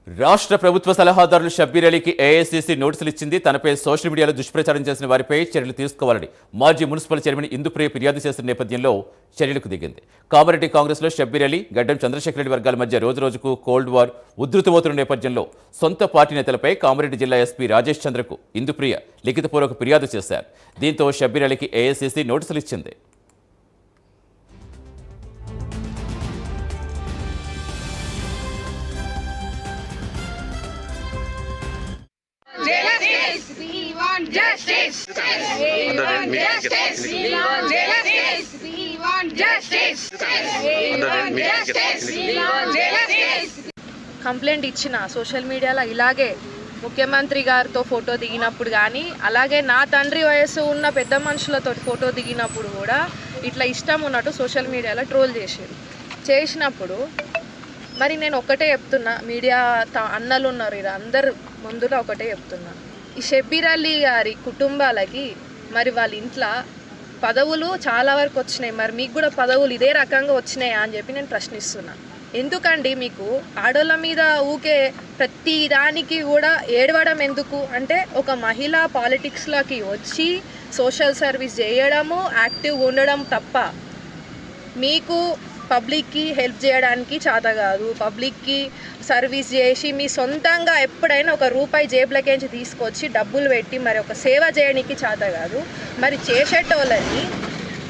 రాష్ట్ర ప్రభుత్వ సలహాదారులు షబ్బీర్ అలీకి ఏఐసీసీ నోటీసులు ఇచ్చింది. తనపై సోషల్ మీడియాలో దుష్ప్రచారం చేసిన వారిపై చర్యలు తీసుకోవాలని మాజీ మున్సిపల్ చైర్మన్ ఇందుప్రియ ఫిర్యాదు చేసిన నేపథ్యంలో చర్యలకు దిగింది. కామారెడ్డి కాంగ్రెస్లో షబ్బీర్ అలీ, గడ్డం చంద్రశేఖర్ రెడ్డి వర్గాల మధ్య రోజురోజుకు కోల్డ్ వార్ ఉధృతమవుతున్న నేపథ్యంలో సొంత పార్టీ నేతలపై కామారెడ్డి జిల్లా ఎస్పీ రాజేష్ చంద్రకు ఇందుప్రియ లిఖితపూర్వక ఫిర్యాదు చేశారు. దీంతో షబ్బీర్ అలీకి ఏఐసీసీ నోటీసులు ఇచ్చింది. కంప్లైంట్ ఇచ్చిన సోషల్ మీడియాలో ఇలాగే ముఖ్యమంత్రి గారితో ఫోటో దిగినప్పుడు కానీ, అలాగే నా తండ్రి వయసు ఉన్న పెద్ద మనుషులతో ఫోటో దిగినప్పుడు కూడా ఇట్లా ఇష్టం ఉన్నట్టు సోషల్ మీడియాలో ట్రోల్ చేసినప్పుడు మరి నేను ఒకటే చెప్తున్నా, మీడియా అన్నలు ఉన్నారు ఇది అందరు ముందులో ఒకటే చెప్తున్నా, ఈ షబ్బీర్ అలీ గారి కుటుంబాలకి మరి వాళ్ళ ఇంట్లో పదవులు చాలా వరకు వచ్చినాయి, మరి మీకు కూడా పదవులు ఇదే రకంగా వచ్చినాయా అని చెప్పి నేను ప్రశ్నిస్తున్నా. ఎందుకండి మీకు ఆడోళ్ళ మీద ఊకే ప్రతి దానికి కూడా ఏడవడం ఎందుకు? అంటే ఒక మహిళ పాలిటిక్స్లోకి వచ్చి సోషల్ సర్వీస్ చేయడము, యాక్టివ్గా ఉండడం తప్ప మీకు పబ్లిక్కి హెల్ప్ చేయడానికి చేత కాదు. పబ్లిక్కి సర్వీస్ చేసి మీ సొంతంగా ఎప్పుడైనా ఒక రూపాయి జేబులకేంచి తీసుకొచ్చి డబ్బులు పెట్టి మరి ఒక సేవ చేయడానికి చేత కాదు. మరి చేసేటోళ్ళని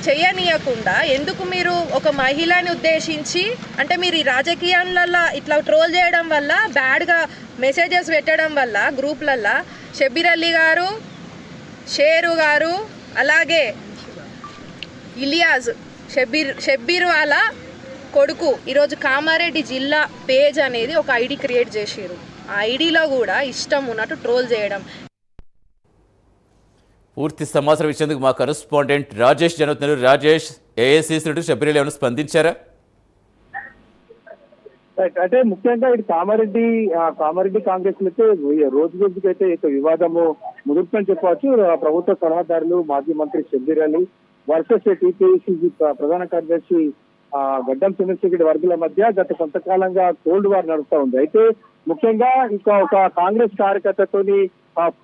చేయనీయకుండా ఎందుకు మీరు ఒక మహిళని ఉద్దేశించి, అంటే మీరు ఈ రాజకీయాలలో ఇట్లా ట్రోల్ చేయడం వల్ల, బ్యాడ్గా మెసేజెస్ పెట్టడం వల్ల గ్రూప్లల్లో షబ్బీర్ అలీ గారు, షేరు గారు, అలాగే ఇలియాజ్ షబ్బీర్ వాళ్ళ కొడుకు ఈరోజు కామారెడ్డి జిల్లా పేజ్ అనేది ఒక ఐడి క్రియేట్ చేసారు. ఆ ఐడిలో కూడా ఇష్టం ఉన్నట్టు ట్రోల్ చేయడం. పూర్తి సమాచారం ఇచ్చేందుకు మా కరెస్పాండెంట్ రాజేష్ జరుగుతున్నారు. రాజేష్, ఏఐసీసీ నుండి షబ్బీర్ అలీ ఏమైనా స్పందించారా? అంటే ముఖ్యంగా ఇటు కామారెడ్డి కాంగ్రెస్ అయితే రోజు రోజుకైతే ఇక వివాదము ముదురుతుందని చెప్పవచ్చు. ప్రభుత్వ సలహాదారులు మాజీ మంత్రి షబ్బీర్ అలీ వర్సెస్ టీపీసీసీ ప్రధాన కార్యదర్శి గడ్డం చంద్రశేఖర్ వర్గాల మధ్య గత కొంతకాలంగా కోల్డ్ వార్ నడుస్తూ ఉంది. అయితే ముఖ్యంగా ఇంకా ఒక కాంగ్రెస్ కార్యకర్తతోని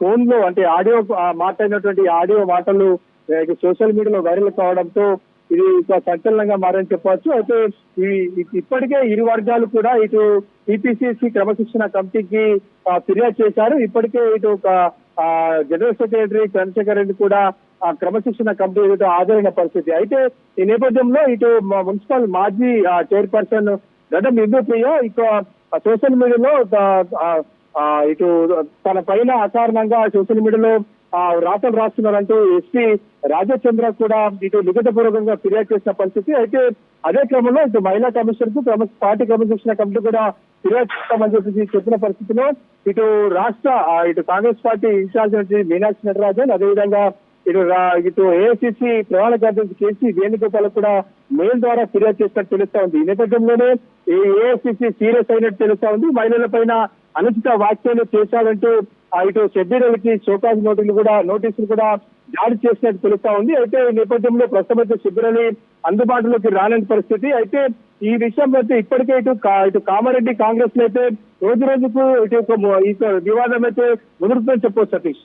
ఫోన్ లో అంటే ఆడియో మాట్లాడినటువంటి ఆడియో మాటలు సోషల్ మీడియాలో వైరల్ కావడంతో ఇది ఒక సంచలనంగా మారని చెప్పవచ్చు. అయితే ఇప్పటికే ఇరు వర్గాలు కూడా ఇటు టీపీసీసీ క్రమశిక్షణ కమిటీకి ఫిర్యాదు చేశారు. ఇప్పటికే ఇటు ఒక జనరల్ సెక్రటరీ చంద్రశేఖర్ రెడ్డి కూడా క్రమశిక్షణ కమిటీ హాజరైన పరిస్థితి. అయితే ఈ నేపథ్యంలో ఇటు మున్సిపల్ మాజీ చైర్పర్సన్ గడ్డం ఇందుప్రియ ఇక సోషల్ మీడియాలో ఇటు తన పైన అకారణంగా సోషల్ మీడియాలో రాతలు రాస్తున్నారంటూ ఎస్పీ రాజేష్ చంద్ర కూడా ఇటు లిఖితపూర్వకంగా ఫిర్యాదు చేసిన పరిస్థితి. అయితే అదే క్రమంలో ఇటు మహిళా కమిషనర్ కు పార్టీ క్రమశిక్షణ కమిటీ కూడా ఫిర్యాదు చేస్తామని చెప్పి చెప్పిన పరిస్థితిలో ఇటు ఇటు కాంగ్రెస్ పార్టీ ఇన్ఛార్జ్ నుంచి మీనాక్షి నటరాజన్, అదేవిధంగా ఇటు ఏఐసీసీ ప్రధాన కార్యదర్శి కేసీ వేణుగోపాల్ కూడా మెయిల్ ద్వారా ఫిర్యాదు చేసినట్టు తెలుస్తా ఉంది. ఈ నేపథ్యంలోనే ఈ ఏఐసీసీ సీరియస్ అయినట్టు తెలుస్తా ఉంది. మహిళల పైన అనుచిత వ్యాఖ్యలు చేశారంటూ ఇటు షబ్బీర్ అలీకి షోకాజ్ నోటీసులు కూడా జారీ చేసినట్టు తెలుస్తా ఉంది. అయితే ఈ నేపథ్యంలో ప్రస్తుతం అయితే షబ్బీర్ అలీ అందుబాటులోకి రాలేని పరిస్థితి. అయితే ఈ విషయం అయితే ఇప్పటికే ఇటు కామారెడ్డి కాంగ్రెస్ లో అయితే రోజు రోజుకు ఇటు వివాదం అయితే ముదురుతుందని చెప్పవచ్చు సతీష్.